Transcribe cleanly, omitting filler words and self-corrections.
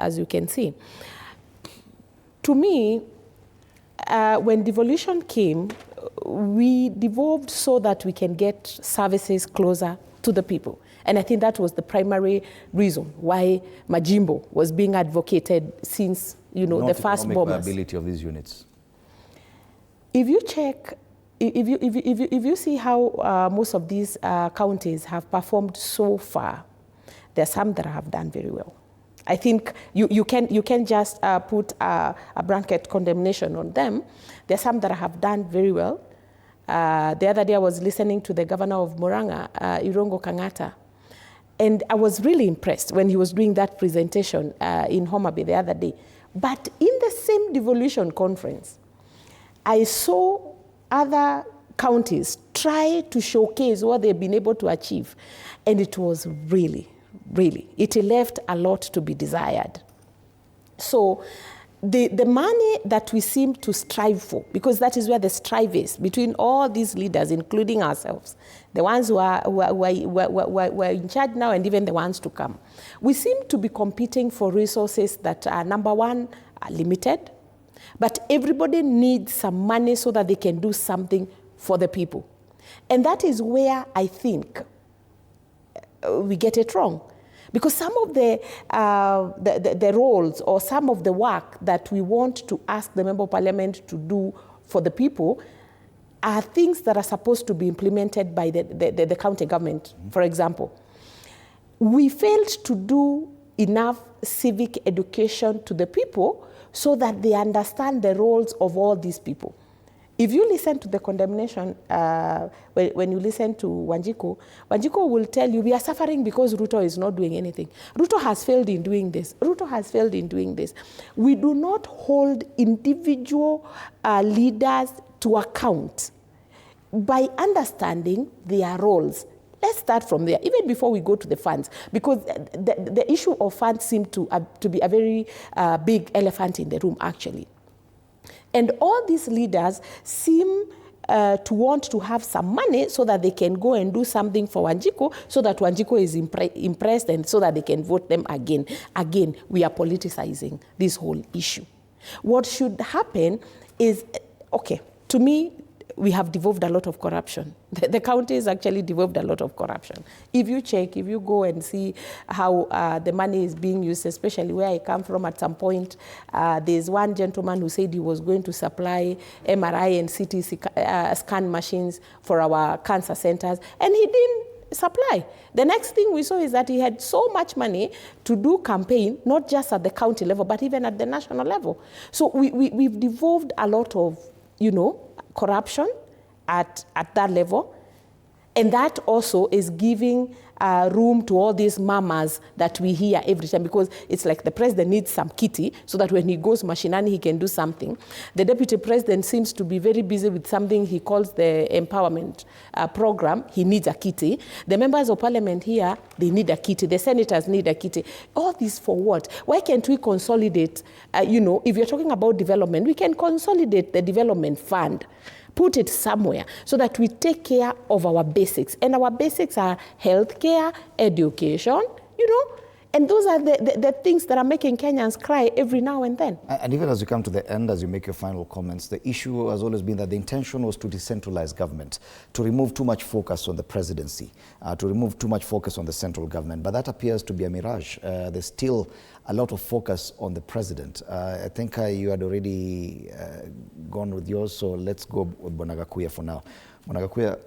as you can see. To me, when devolution came, we devolved so that we can get services closer to the people. And I think that was the primary reason why Majimbo was being advocated since, the first bombers. Viability of these units. If you check, if you see how most of these counties have performed so far, there are some that have done very well. I think you can just put a blanket condemnation on them. There are some that have done very well. The other day I was listening to the governor of Murang'a, Irungu Kangata, and I was really impressed when he was doing that presentation in Homa Bay the other day. But in the same devolution conference, I saw other counties try to showcase what they've been able to achieve. And it was really, it left a lot to be desired. So the money that we seem to strive for, because that is where the strive is between all these leaders, including ourselves, the ones who are in charge now and even the ones to come, we seem to be competing for resources that are, number one, are limited, but everybody needs some money so that they can do something for the people. And that is where I think we get it wrong. Because some of the roles or some of the work that we want to ask the Member of Parliament to do for the people are things that are supposed to be implemented by the county government, for example. We failed to do enough civic education to the people so that they understand the roles of all these people. If you listen to the condemnation, when you listen to Wanjiku will tell you, we are suffering because Ruto is not doing anything. Ruto has failed in doing this. Ruto has failed in doing this. We do not hold individual leaders to account by understanding their roles. Let's start from there, even before we go to the funds, because the issue of funds seems to be a very big elephant in the room, actually. And all these leaders seem to want to have some money so that they can go and do something for Wanjiku, so that Wanjiku is impressed and so that they can vote them again. Again, we are politicizing this whole issue. What should happen is, okay, to me, we have devolved a lot of corruption. The county has actually devolved a lot of corruption. If you check, if you go and see how the money is being used, especially where I come from, at some point, there's one gentleman who said he was going to supply MRI and CT scan machines for our cancer centers, and he didn't supply. The next thing we saw is that he had so much money to do campaign, not just at the county level, but even at the national level. So we've devolved a lot of, corruption at that level. And that also is giving room to all these mamas that we hear every time, because it's like the president needs some kitty so that when he goes mashinani, he can do something. The deputy president seems to be very busy with something he calls the empowerment program. He needs a kitty. The members of parliament here, they need a kitty. The senators need a kitty. All this for what? Why can't we consolidate, if you're talking about development, we can consolidate the development fund, put it somewhere so that we take care of our basics. And our basics are healthcare, education, and those are the things that are making Kenyans cry every now and then. And even as you come to the end, as you make your final comments, the issue has always been that the intention was to decentralize government, to remove too much focus on the presidency, to remove too much focus on the central government. But that appears to be a mirage. There's still a lot of focus on the president. I think you had already gone with yours, so let's go with Bonagakuya for now. Bonagakuya,